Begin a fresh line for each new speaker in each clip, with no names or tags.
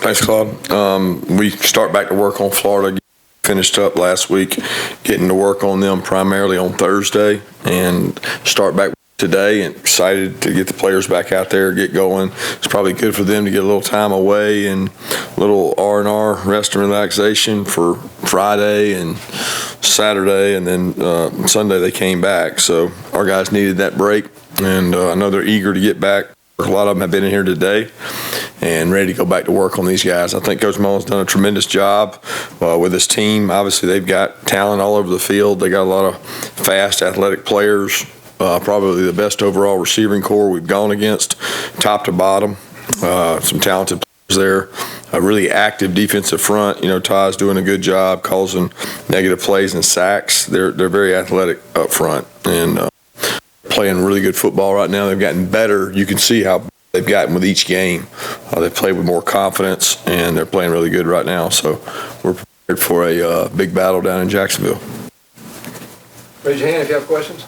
Thanks, Claude. We start back to work on Florida. Finished up last week, getting to work on them primarily on Thursday, and start back today. And excited to get the players back out there, get going. It's probably good for them to get a little time away and a little R&R, rest and relaxation for Friday and Saturday, and then Sunday they came back. So our guys needed that break, and I know they're eager to get back. A lot of them have been in here today and ready to go back to work on these guys. I think Coach Mullen's done a tremendous job with his team. Obviously, they've got talent all over the field. They got a lot of fast, athletic players, probably the best overall receiving core we've gone against, top to bottom. Some talented players there. A really active defensive front. You know, Ty's doing a good job causing negative plays and sacks. They're very athletic up front and playing really good football right now. They've gotten better. You can see how they've gotten with each game. They play with more confidence, and they're playing really good right now. So we're prepared for a big battle down in Jacksonville.
Raise your hand if you have questions.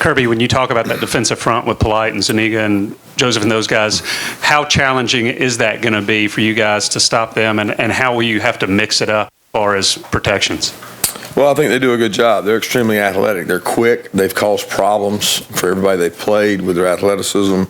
Kirby, when you talk about that defensive front with Polite and Zuniga and Joseph and those guys, how challenging is that going to be for you guys to stop them, and how will you have to mix it up as far as protections?
Well, I think they do a good job. They're extremely athletic. They're quick. They've caused problems for everybody they've played with their athleticism.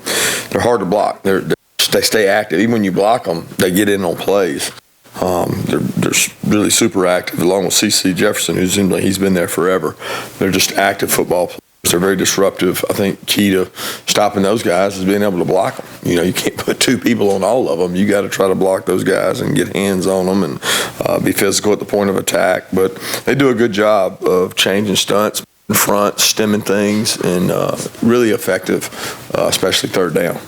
They're hard to block. They stay active. Even when you block them, they get in on plays. They're really super active, along with C.C. Jefferson, he's been there forever. They're just active football players. They're very disruptive. I think key to stopping those guys is being able to block them. You know, you can't put two people on all of them. You got to try to block those guys and get hands on them and be physical at the point of attack. But they do a good job of changing stunts in front, stemming things, and really effective, especially third down.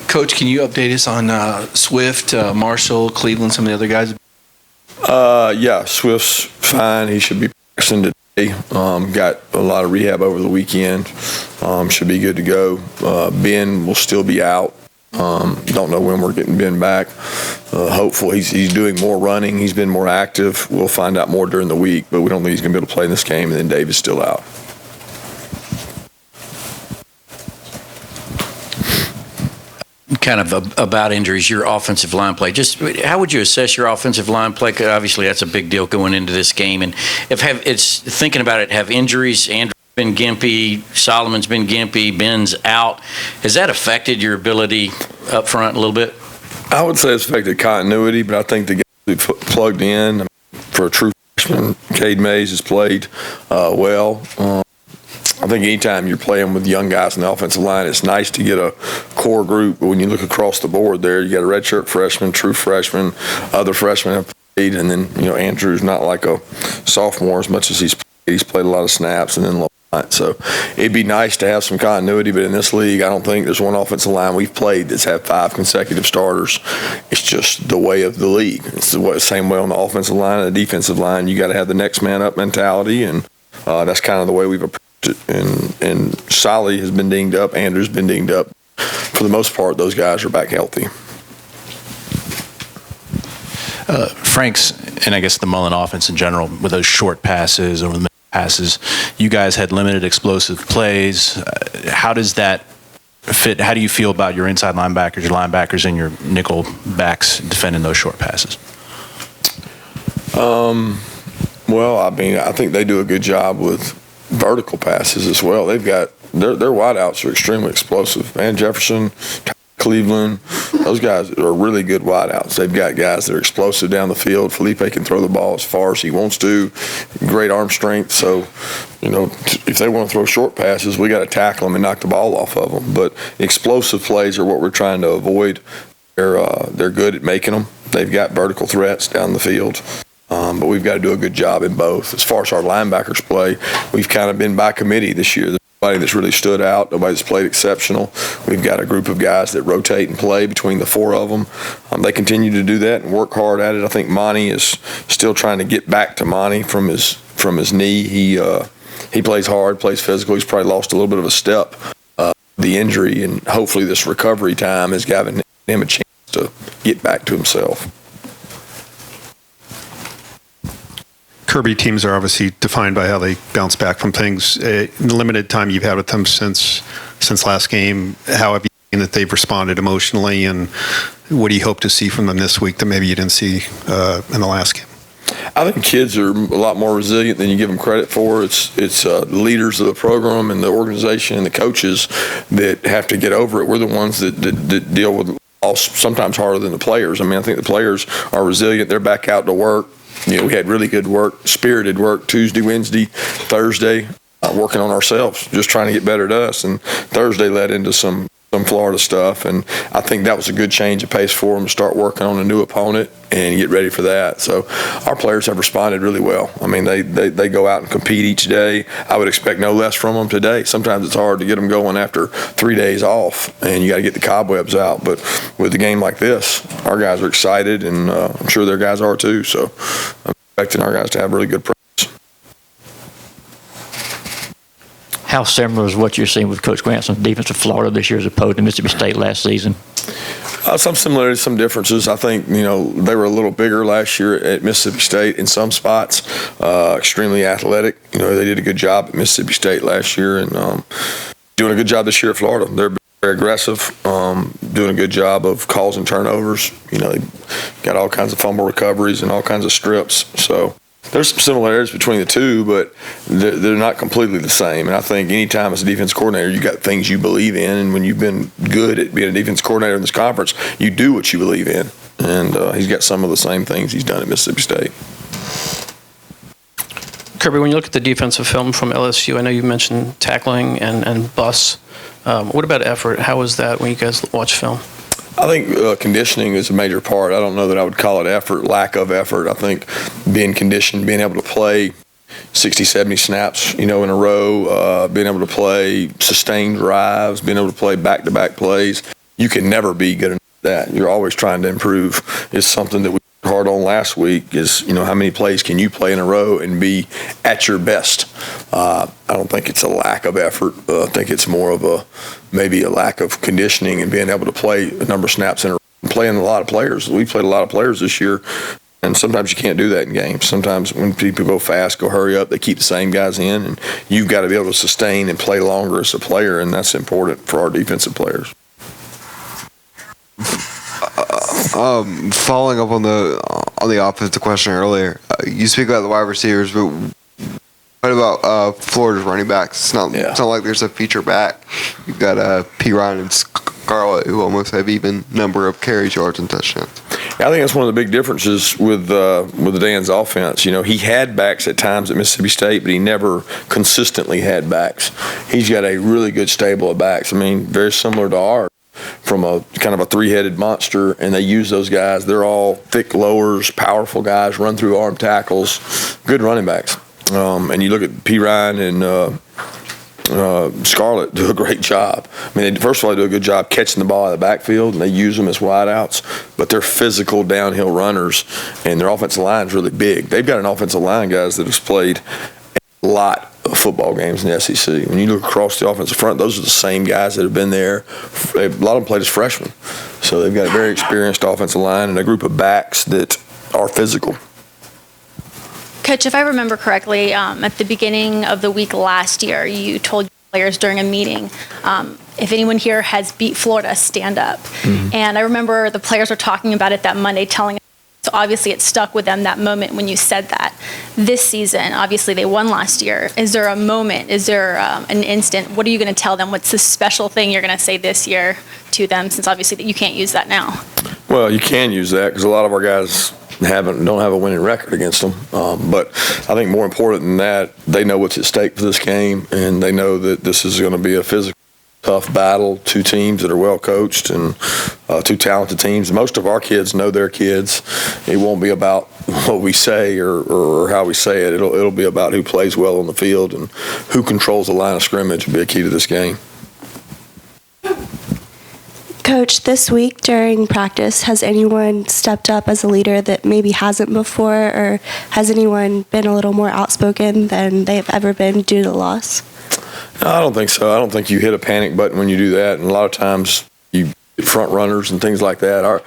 Coach, can you update us on Swift, Marshall, Cleveland, some of the other guys?
Yeah, Swift's fine. He should be practicing today. Got a lot of rehab over the weekend. Should be good to go. Ben will still be out. Don't know when we're getting Ben back. Hopeful. He's doing more running. He's been more active. We'll find out more during the week, but we don't think he's going to be able to play in this game, and then Dave is still out.
Kind of about injuries, your offensive line play. Just how would you assess your offensive line play? 'Cause obviously, that's a big deal going into this game. And it's thinking about it, have injuries? Andrew's been gimpy, Solomon's been gimpy, Ben's out. Has that affected your ability up front a little bit?
I would say it's affected continuity, but I think the guys we plugged in for a true freshman, Cade Mays has played well. I think anytime you're playing with young guys in the offensive line, it's nice to get a core group. But when you look across the board there, you got a redshirt freshman, true freshman, other freshmen have played, and then, you know, Andrew's not like a sophomore as much as he's played. He's played a lot of snaps and then a lot. So it'd be nice to have some continuity, but in this league, I don't think there's one offensive line we've played that's had 5 consecutive starters. It's just the way of the league. It's the same way on the offensive line and the defensive line. You got to have the next man up mentality, and that's kind of the way we've approached it. And Solly has been dinged up. Andrew's been dinged up. For the most part, those guys are back healthy.
Frank's, and I guess the Mullen offense in general, with those short passes over the middle passes, you guys had limited explosive plays. How does that fit? How do you feel about your inside linebackers, and your nickel backs defending those short passes?
Well, I mean, I think they do a good job with vertical passes as well. They've got their wideouts are extremely explosive. Van Jefferson, Cleveland, those guys are really good wideouts. They've got guys that are explosive down the field. Felipe can throw the ball as far as he wants to. Great arm strength. So, you know, if they want to throw short passes, we got to tackle them and knock the ball off of them. But explosive plays are what we're trying to avoid. They're good at making them. They've got vertical threats down the field. But we've got to do a good job in both. As far as our linebackers play, we've kind of been by committee this year. There's nobody that's really stood out. Nobody's played exceptional. We've got a group of guys that rotate and play between the 4 of them. They continue to do that and work hard at it. I think Monty is still trying to get back to Monty from his knee. He plays hard, plays physical. He's probably lost a little bit of a step, the injury, and hopefully this recovery time has given him a chance to get back to himself.
Kirby, teams are obviously defined by how they bounce back from things. In the limited time you've had with them since since last game. How have you seen that they've responded emotionally, and what do you hope to see from them this week that maybe you didn't see in the last game?
I think kids are a lot more resilient than you give them credit for. It's leaders of the program and the organization and the coaches that have to get over it. We're the ones that deal with loss sometimes harder than the players. I mean, I think the players are resilient. They're back out to work. You know, we had really good work, spirited work Tuesday, Wednesday, Thursday, working on ourselves, just trying to get better at us. And Thursday led into some Florida stuff, and I think that was a good change of pace for them to start working on a new opponent and get ready for that. So our players have responded really well. I mean, they go out and compete each day. I would expect no less from them today. Sometimes it's hard to get them going after 3 days off, and you got to get the cobwebs out. But with a game like this, our guys are excited, and I'm sure their guys are too. So I'm expecting our guys to have really good practice.
How similar is what you're seeing with Coach Granson's defense of Florida this year as opposed to Mississippi State last season?
Some similarities, some differences. I think, they were a little bigger last year at Mississippi State in some spots, extremely athletic. They did a good job at Mississippi State last year, and doing a good job this year at Florida. They're very aggressive, doing a good job of calls and turnovers. They got all kinds of fumble recoveries and all kinds of strips. So there's some similarities between the two, but they're not completely the same. And I think anytime as a defense coordinator, you got things you believe in, and when you've been good at being a defense coordinator in this conference, you do what you believe in. And he's got some of the same things he's done at Mississippi State.
Kirby, when you look at the defensive film from LSU, I know you mentioned tackling and bus. What about effort? How was that when you guys watch film?
I think conditioning is a major part. I don't know that I would call it effort, lack of effort. I think being conditioned, being able to play 60, 70 snaps, in a row, being able to play sustained drives, being able to play back-to-back plays. You can never be good enough at that. You're always trying to improve. It's something that we worked hard on last week is, how many plays can you play in a row and be at your best? I don't think it's a lack of effort. I think it's more of maybe a lack of conditioning and being able to play a number of snaps in a row. Playing a lot of players. We played a lot of players this year, and sometimes you can't do that in games. Sometimes when people go fast, go hurry up, they keep the same guys in, and you've got to be able to sustain and play longer as a player, and that's important for our defensive players.
Following up on the offensive question earlier, you speak about the wide receivers, but what about Florida's running backs? It's not like there's a feature back. You've got P. Ryan and Scarlett, who almost have even number of carries, yards, and touchdowns.
I think that's one of the big differences with Dan's offense. He had backs at times at Mississippi State, but he never consistently had backs. He's got a really good stable of backs. I mean, very similar to ours, from a kind of a three-headed monster, and they use those guys. They're all thick lowers, powerful guys, run through arm tackles, good running backs. And you look at P. Ryan and Scarlett do a great job. I mean, first of all, they do a good job catching the ball out of the backfield, and they use them as wideouts, but they're physical downhill runners, and their offensive line is really big. They've got an offensive line, guys, that has played a lot of football games in the SEC. When you look across the offensive front, those are the same guys that have been there. A lot of them played as freshmen. So they've got a very experienced offensive line and a group of backs that are physical.
Coach, if I remember correctly, at the beginning of the week last year, you told players during a meeting, if anyone here has beat Florida, stand up. Mm-hmm. And I remember the players were talking about it that Monday, telling us, so obviously it stuck with them that moment when you said that. This season, obviously they won last year. Is there a moment, is there an instant, what are you going to tell them? What's the special thing you're going to say this year to them, since obviously you can't use that now? Well, you can use that because a lot of our guys don't have a winning record against them. But I think more important than that, they know what's at stake for this game, and they know that this is going to be a physical, tough battle. Two teams that are well coached and two talented teams. Most of our kids know their kids. It won't be about what we say or how we say it. It'll be about who plays well on the field and who controls the line of scrimmage will be a key to this game.
Coach, this week during practice, has anyone stepped up as a leader that maybe hasn't before, or has anyone been a little more outspoken than they've ever been due to the loss?
No, I don't think so. I don't think you hit a panic button when you do that, and a lot of times you get front runners and things like that. Our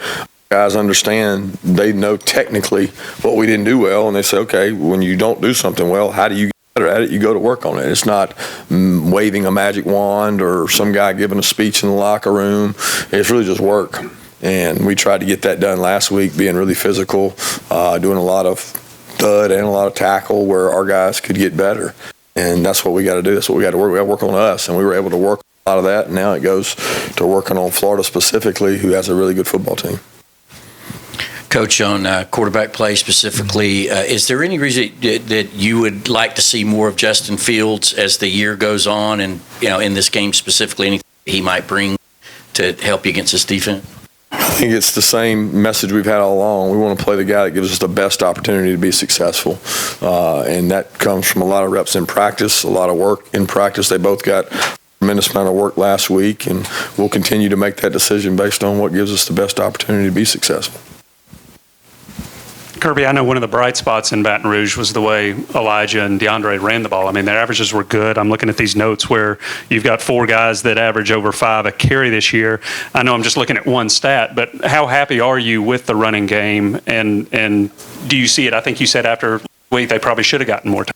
guys understand, they know technically what we didn't do well, and they say, okay, when you don't do something well, how do you get better at it, you go to work on it. It's not waving a magic wand or some guy giving a speech in the locker room. It's really just work. And we tried to get that done last week, being really physical, doing a lot of thud and a lot of tackle where our guys could get better. And that's what we got to do. That's what we got to work. We got to work on us, and we were able to work a lot of that. And now it goes to working on Florida specifically, who has a really good football team.
Coach, on quarterback play specifically, is there any reason that you would like to see more of Justin Fields as the year goes on, and in this game specifically, anything he might bring to help you against this defense?
I think it's the same message we've had all along. We want to play the guy that gives us the best opportunity to be successful, and that comes from a lot of reps in practice, a lot of work in practice. They both got a tremendous amount of work last week, and we'll continue to make that decision based on what gives us the best opportunity to be successful.
Kirby, I know one of the bright spots in Baton Rouge was the way Elijah and DeAndre ran the ball. I mean, their averages were good. I'm looking at these notes where you've got 4 guys that average over 5 a carry this year. I know I'm just looking at one stat, but how happy are you with the running game? And do you see it? I think you said after the week they probably should have gotten more time.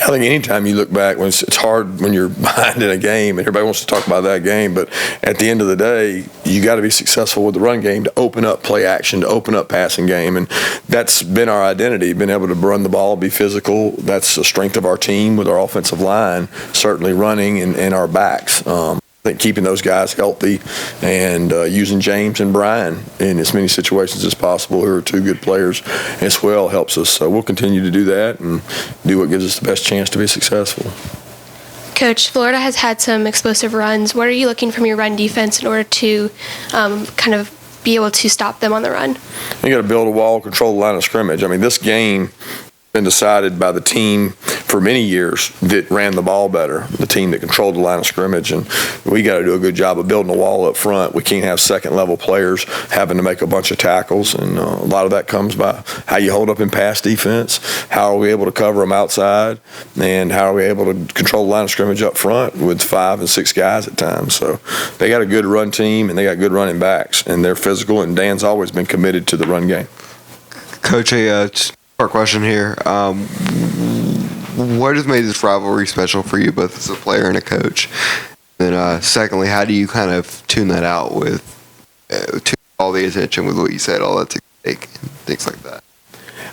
I think anytime you look back, when it's hard when you're behind in a game, and everybody wants to talk about that game, but at the end of the day, you got to be successful with the run game to open up play action, to open up passing game, and that's been our identity, being able to run the ball, be physical. That's the strength of our team with our offensive line, certainly running and our backs. I think keeping those guys healthy and using James and Brian in as many situations as possible, who are 2 good players as well, helps us. So we'll continue to do that and do what gives us the best chance to be successful.
Coach, Florida has had some explosive runs. What are you looking from your run defense in order to kind of be able to stop them on the run?
You got to build a wall, control the line of scrimmage. I mean, this game been decided by the team for many years that ran the ball better, the team that controlled the line of scrimmage, and we got to do a good job of building a wall up front. We can't have second-level players having to make a bunch of tackles, and a lot of that comes by how you hold up in pass defense, how are we able to cover them outside, and how are we able to control the line of scrimmage up front with 5 and 6 guys at times. So they got a good run team, and they got good running backs, and they're physical, and Dan's always been committed to the run game.
Coach, our question here. What has made this rivalry special for you, both as a player and a coach? And secondly, how do you kind of tune that out with tune all the attention with what you said, all that's at stake, and things like that?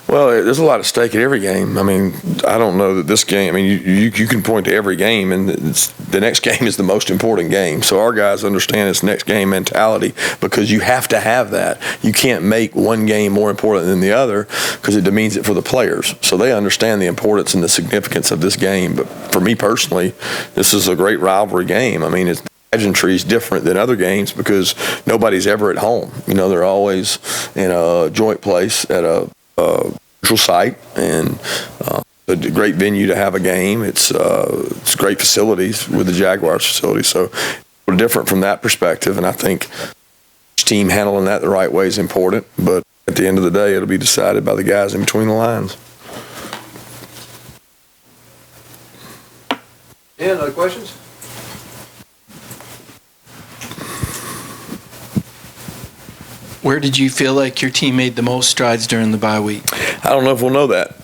Well, there's a lot at stake at every game. I mean, I don't know that this game, I mean, you can point to every game, and the next game is the most important game. So our guys understand this next game mentality, because you have to have that. You can't make one game more important than the other, because it demeans it for the players. So they understand the importance and the significance of this game. But for me personally, this is a great rivalry game. I mean, the pageantry is different than other games because nobody's ever at home. You know, they're always in a joint place at a neutral site, and a great venue to have a game. It's great facilities with the Jaguars facility, so we're different from that perspective, and I think each team handling that the right way is important, but at the end of the day, it'll be decided by the guys in between the lines.
Any other questions?
Where did you feel like your team made the most strides during the bye week?
I don't know if we'll know that.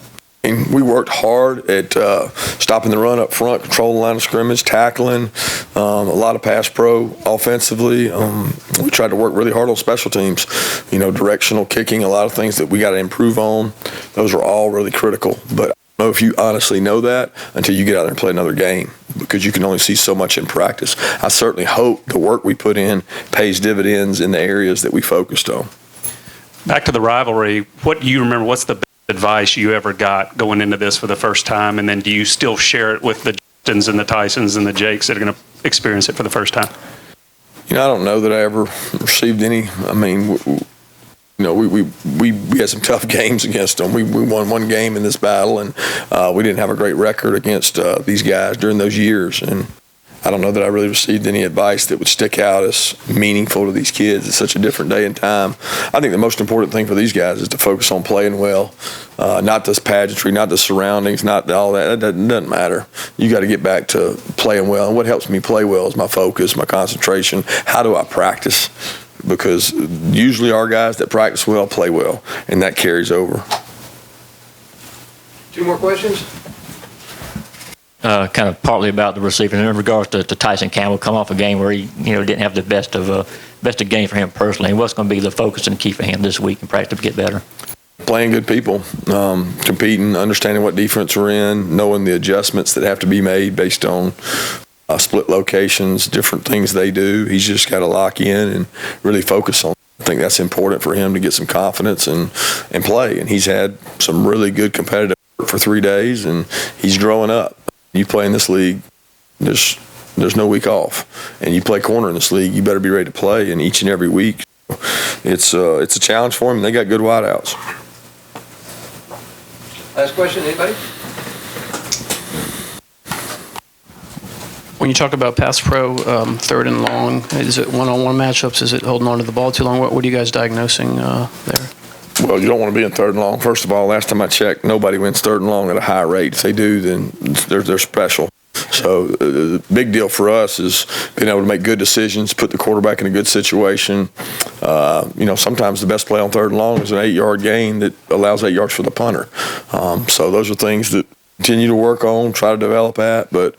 I mean, we worked hard at stopping the run up front, controlling the line of scrimmage, tackling, a lot of pass pro offensively. We tried to work really hard on special teams, you know, directional kicking, a lot of things that we got to improve on. Those are all really critical. But I don't know if you honestly know that until you get out there and play another game, because you can only see so much in practice. I certainly hope the work we put in pays dividends in the areas that we focused on.
Back to the rivalry, what do you remember, what's the best advice you ever got going into this for the first time, and then do you still share it with the Justins and the Tysons and the Jakes that are going to experience it for the first time?
You know, I don't know that I ever received any. I mean, you know, we had some tough games against them. We won one game in this battle, and we didn't have a great record against these guys during those years. And I don't know that I really received any advice that would stick out as meaningful to these kids. It's such a different day and time. I think the most important thing for these guys is to focus on playing well, not this pageantry, not the surroundings, not all that. It doesn't matter. You got to get back to playing well. And what helps me play well is my focus, my concentration. How do I practice? Because usually our guys that practice well play well, and that carries over.
2 more questions?
kind of partly about the receiver in regards to Tyson Campbell come off a game where he didn't have the best of game for him personally. And what's going to be the focus and key for him this week in practice to get better?
Playing good people, competing, understanding what defense we're in, knowing the adjustments that have to be made based on split locations, different things they do. He's just got to lock in and really focus on it. I think that's important for him to get some confidence and play. And he's had some really good competitive work for 3 days, and he's growing up. You play in this league, there's no week off. And you play corner in this league, you better be ready to play in each and every week. It's a challenge for him, and they got good wideouts.
Last question, anybody?
When you talk about pass pro, third and long, is it one-on-one matchups? Is it holding on to the ball too long? What are you guys diagnosing there?
Well, you don't want to be in third and long. First of all, last time I checked, nobody wins third and long at a high rate. If they do, then they're special. So the big deal for us is being able to make good decisions, put the quarterback in a good situation. Sometimes the best play on third and long is an 8-yard gain that allows 8 yards for the punter. So those are things that continue to work on, try to develop at, but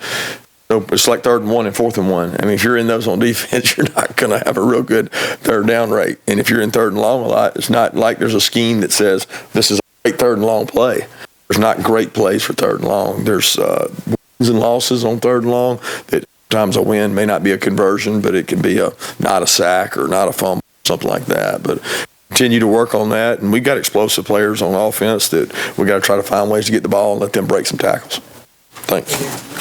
it's like 3rd and 1 and 4th and 1. I mean, if you're in those on defense, you're not going to have a real good third down rate. And if you're in 3rd and long a lot, it's not like there's a scheme that says this is a great 3rd and long play. There's not great plays for 3rd and long. There's wins and losses on 3rd and long that sometimes a win may not be a conversion, but it can be not a sack or not a fumble, something like that. But continue to work on that. And we've got explosive players on offense that we got to try to find ways to get the ball and let them break some tackles. Thanks.